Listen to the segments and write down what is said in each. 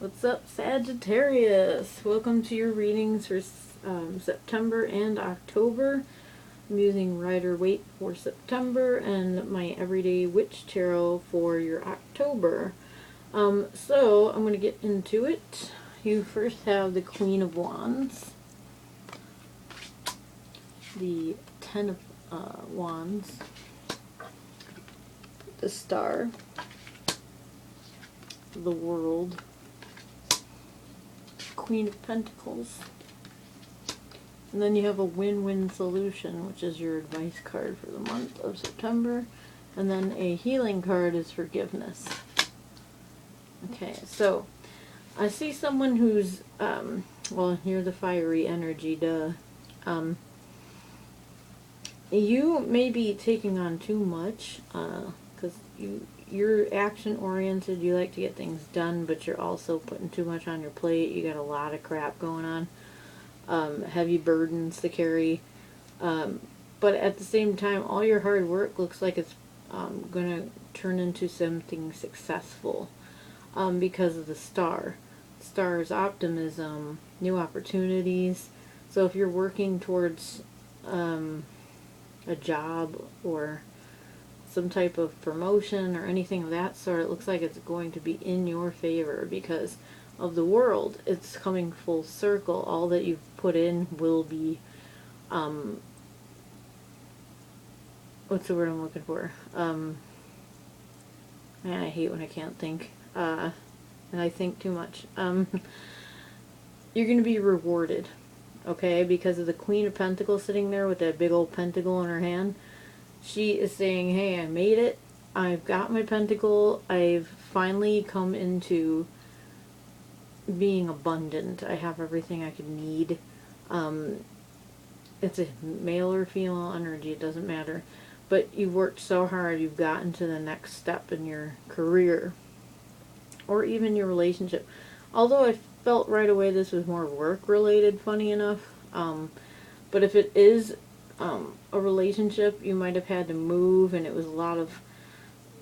What's up, Sagittarius? Welcome to your readings for September and October. I'm using Rider-Waite for September and my Everyday Witch Tarot for your October. So I'm going to get into it. You first have the Queen of Wands, the Ten of Wands, the Star, the World, Queen of Pentacles, and then you have a win-win solution, which is your advice card for the month of September, and then a healing card is forgiveness. Okay, so I see someone who's, well, you're the fiery energy, duh. You may be taking on too much, because you're action-oriented, you like to get things done, but you're also putting too much on your plate. You got a lot of crap going on, heavy burdens to carry, but at the same time, all your hard work looks like it's going to turn into something successful, because of the Star. The Star is optimism, new opportunities. So if you're working towards a job or some type of promotion or anything of that sort, it looks like it's going to be in your favor because of the World. It's coming full circle. All that you've put in will be, what's the word I'm looking for? Man, I hate when I can't think, and I think too much. You're going to be rewarded, okay, because of the Queen of Pentacles sitting there with that big old pentacle in her hand. She is saying, hey, I made it. I've got my pentacle. I've finally come into being abundant. I have everything I could need. It's a male or female energy. It doesn't matter. But you've worked so hard. You've gotten to the next step in your career. Or even your relationship. Although I felt right away this was more work-related, funny enough. But if it is a relationship, you might have had to move, and it was a lot of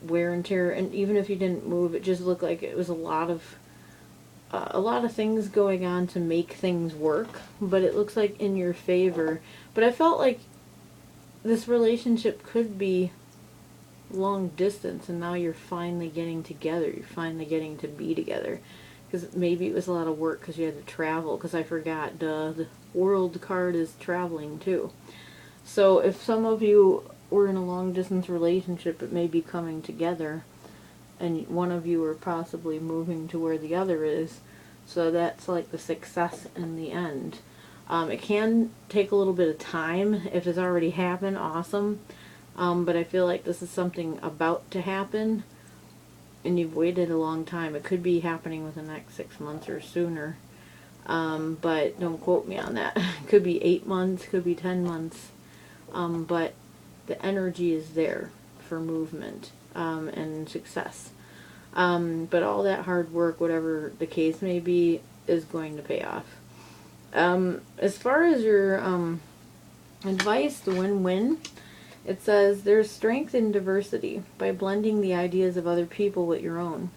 wear and tear. And even if you didn't move, it just looked like it was a lot of things going on to make things work. But it looks like in your favor. But I felt like this relationship could be long distance, and now you're finally getting together. You're finally getting to be together. Because maybe it was a lot of work because you had to travel. Because I forgot, the World card is traveling too. So if some of you were in a long distance relationship, it may be coming together, and one of you are possibly moving to where the other is. So that's like the success in the end. It can take a little bit of time. If it's already happened, awesome. But I feel like this is something about to happen, and you've waited a long time. It could be happening within the next 6 months or sooner. But don't quote me on that. It could be 8 months, could be 10 months. But the energy is there for movement, and success. But all that hard work, whatever the case may be, is going to pay off. As far as your advice, the win-win, it says, there's strength in diversity. By blending the ideas of other people with your own,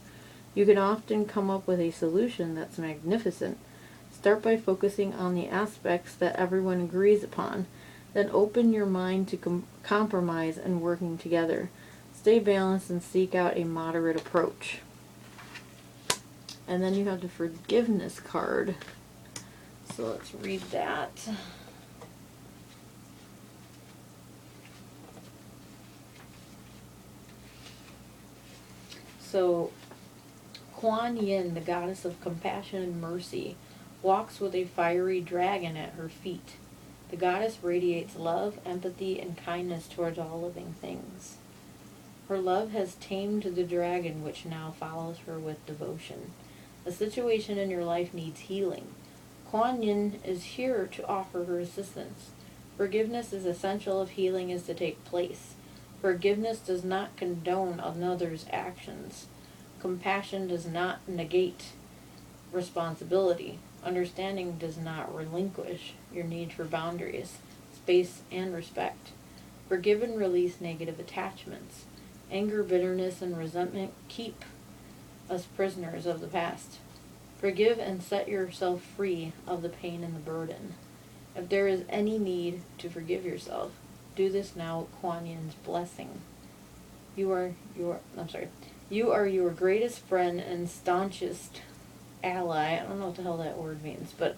you can often come up with a solution that's magnificent. Start by focusing on the aspects that everyone agrees upon. Then open your mind to compromise and working together. Stay balanced and seek out a moderate approach. And then you have the forgiveness card. So let's read that. So, Kuan Yin, the goddess of compassion and mercy, walks with a fiery dragon at her feet. The goddess radiates love, empathy, and kindness towards all living things. Her love has tamed the dragon, which now follows her with devotion. A situation in your life needs healing. Kuan Yin is here to offer her assistance. Forgiveness is essential if healing is to take place. Forgiveness does not condone another's actions. Compassion does not negate responsibility. Understanding does not relinquish your need for boundaries, space, and respect. Forgive and release negative attachments. Anger, bitterness, and resentment keep us prisoners of the past. Forgive and set yourself free of the pain and the burden. If there is any need to forgive yourself, do this now with Kuan Yin's blessing. You are your greatest friend and staunchest ally. I don't know what the hell that word means, but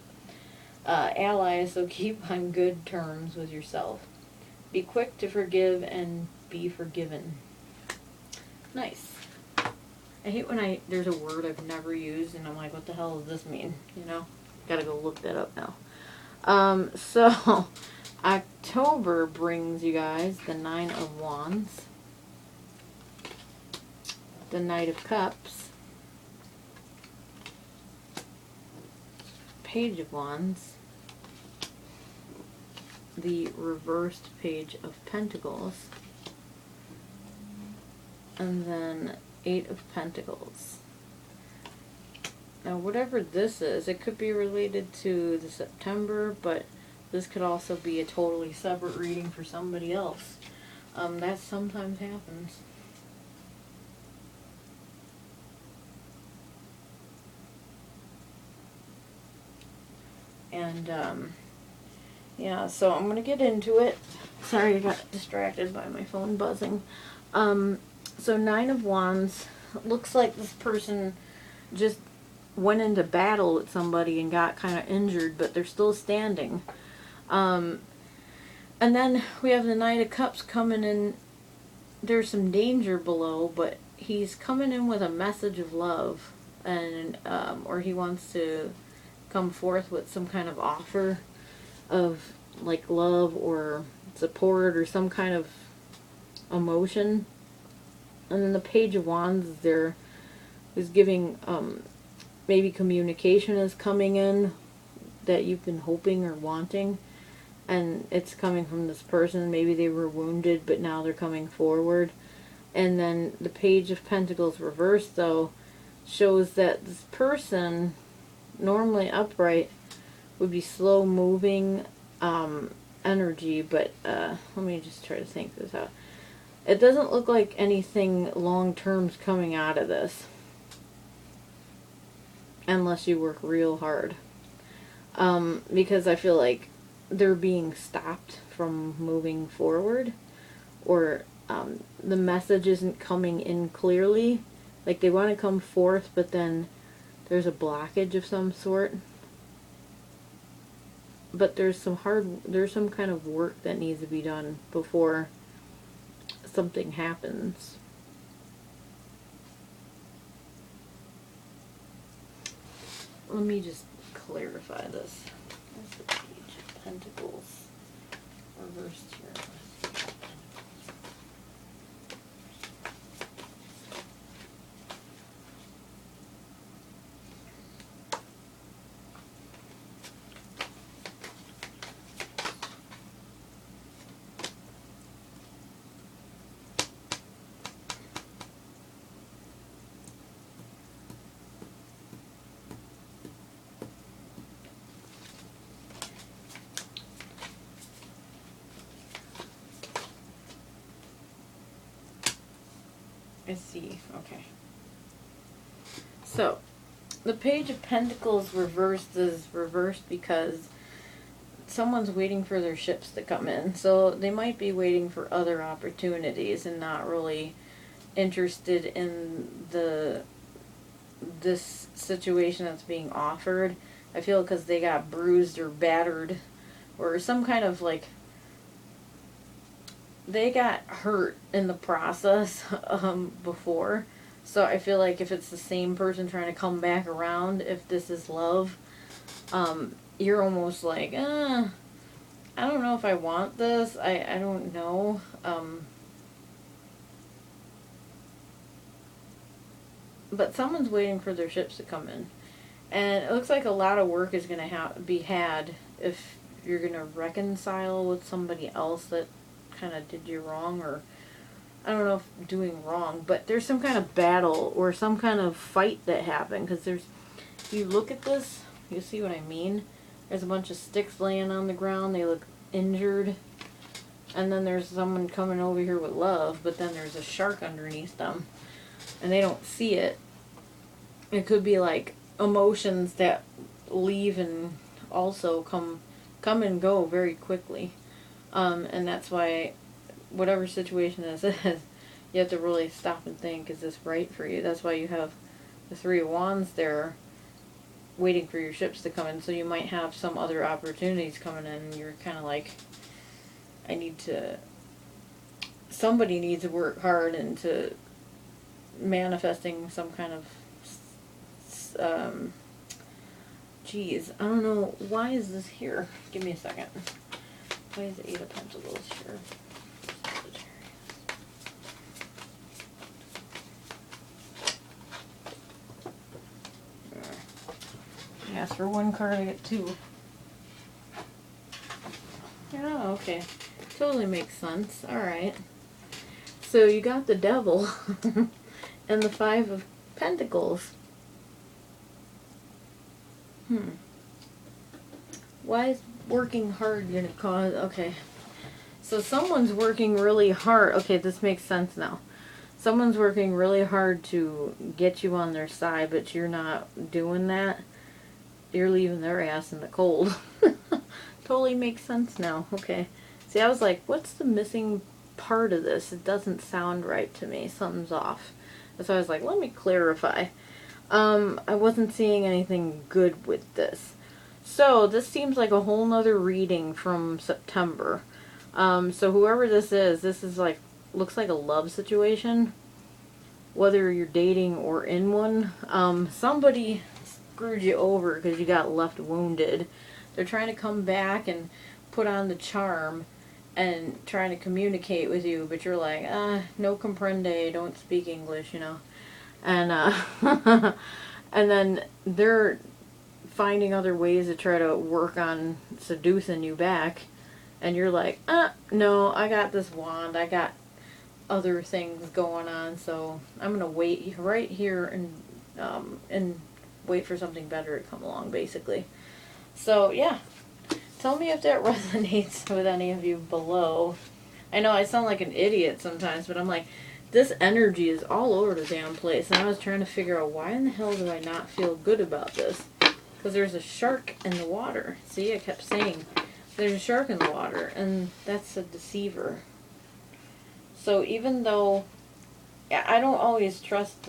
ally, so keep on good terms with yourself. Be quick to forgive and be forgiven. Nice. I hate when there's a word I've never used and I'm like, what the hell does this mean? You know? Gotta go look that up now. So October brings you guys the Nine of Wands, the Knight of Cups, Page of Wands, the reversed Page of Pentacles, and then Eight of Pentacles. Now whatever this is, it could be related to the September, but this could also be a totally separate reading for somebody else. That sometimes happens. And yeah, so I'm gonna get into it. Sorry, I got distracted by my phone buzzing. So Nine of Wands, looks like this person just went into battle with somebody and got kind of injured, but they're still standing. And then we have the Knight of Cups coming in. There's some danger below, but he's coming in with a message of love, and or he wants to come forth with some kind of offer of like love or support or some kind of emotion. And then the Page of Wands there is giving maybe communication is coming in that you've been hoping or wanting, and it's coming from this person. Maybe they were wounded, but now they're coming forward. And then the Page of Pentacles reversed, though, shows that this person, normally upright, would be slow moving energy, but let me just try to think this out. It doesn't look like anything long term's coming out of this, unless you work real hard. Because I feel like they're being stopped from moving forward, or the message isn't coming in clearly. Like they want to come forth, but then there's a blockage of some sort. But there's some kind of work that needs to be done before something happens. Let me just clarify this. That's the Page of Pentacles reversed here. I see. Okay. So, the Page of Pentacles reversed is reversed because someone's waiting for their ships to come in. So, they might be waiting for other opportunities and not really interested in this situation that's being offered. I feel because they got bruised or battered or some kind of like they got hurt in the process before. So I feel like if it's the same person trying to come back around, if this is love, you're almost like, I don't know if I want this. I don't know. But someone's waiting for their ships to come in. And it looks like a lot of work is going to be had if you're going to reconcile with somebody else that kind of did you wrong, or I don't know if doing wrong, but there's some kind of battle or some kind of fight that happened, because if you look at this, you see what I mean. There's a bunch of sticks laying on the ground, they look injured, and then there's someone coming over here with love, but then there's a shark underneath them and they don't see it. It could be like emotions that leave and also come and go very quickly. And that's why whatever situation this is, you have to really stop and think, is this right for you? That's why you have the Three of Wands there waiting for your ships to come in. So you might have some other opportunities coming in and you're kind of like, somebody needs to work hard into manifesting some kind of, geez, I don't know, why is this here? Give me a second. Why is the Eight of Pentacles here? I asked for one card, I get two. Oh, okay. Totally makes sense. Alright. So you got the Devil and the Five of Pentacles. Why is working hard going to cause... Okay. So someone's working really hard. Okay, this makes sense now. Someone's working really hard to get you on their side, but you're not doing that. You're leaving their ass in the cold. Totally makes sense now. Okay. See, I was like, what's the missing part of this? It doesn't sound right to me. Something's off. So I was like, let me clarify. I wasn't seeing anything good with this. So this seems like a whole nother reading from September. So whoever this is like, looks like a love situation. Whether you're dating or in one. Somebody screwed you over because you got left wounded. They're trying to come back and put on the charm and trying to communicate with you, but you're like, no comprende, don't speak English, you know. And and then they're finding other ways to try to work on seducing you back, and you're like, no, I got this wand, I got other things going on, so I'm gonna wait right here and wait for something better to come along, basically. So yeah, tell me if that resonates with any of you below. I know I sound like an idiot sometimes, but I'm like, this energy is all over the damn place, and I was trying to figure out, why in the hell do I not feel good about this? Because there's a shark in the water. See, I kept saying, there's a shark in the water, and that's a deceiver. So even though, I don't always trust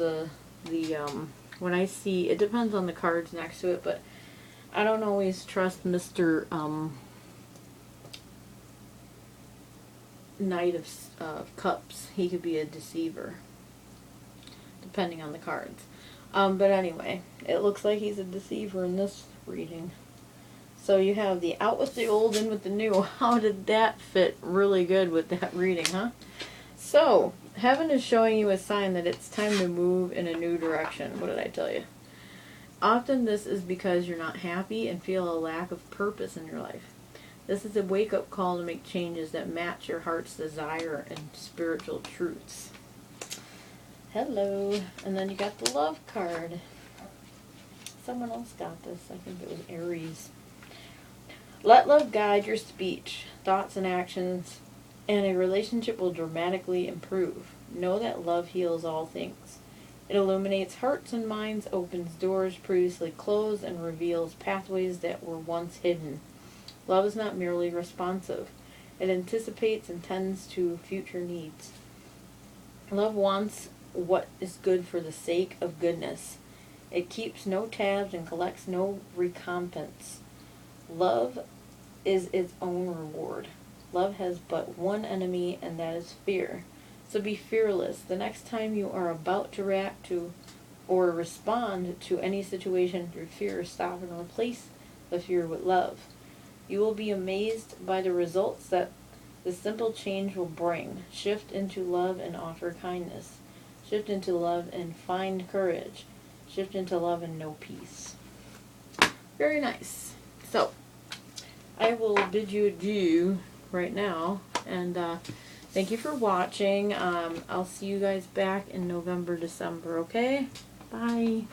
when I see, it depends on the cards next to it, but I don't always trust Mr. Knight of Cups. He could be a deceiver, depending on the cards. But anyway, it looks like he's a deceiver in this reading. So you have the out with the old, in with the new. How did that fit really good with that reading, huh? So, heaven is showing you a sign that it's time to move in a new direction. What did I tell you? Often this is because you're not happy and feel a lack of purpose in your life. This is a wake-up call to make changes that match your heart's desire and spiritual truths. Hello. And then you got the love card. Someone else got this. I think it was Aries. Let love guide your speech, thoughts, and actions, and a relationship will dramatically improve. Know that love heals all things. It illuminates hearts and minds, opens doors previously closed, and reveals pathways that were once hidden. Love is not merely responsive. It anticipates and tends to future needs. Love wants what is good for the sake of goodness. It keeps no tabs and collects no recompense. Love is its own reward. Love has but one enemy, and that is fear. So be fearless. The next time you are about to react to or respond to any situation through fear, stop and replace the fear with love. You will be amazed by the results that this simple change will bring. Shift into love and offer kindness. Shift into love and find courage. Shift into love and know peace. Very nice. So, I will bid you adieu right now, and thank you for watching. I'll see you guys back in November, December, okay? Bye.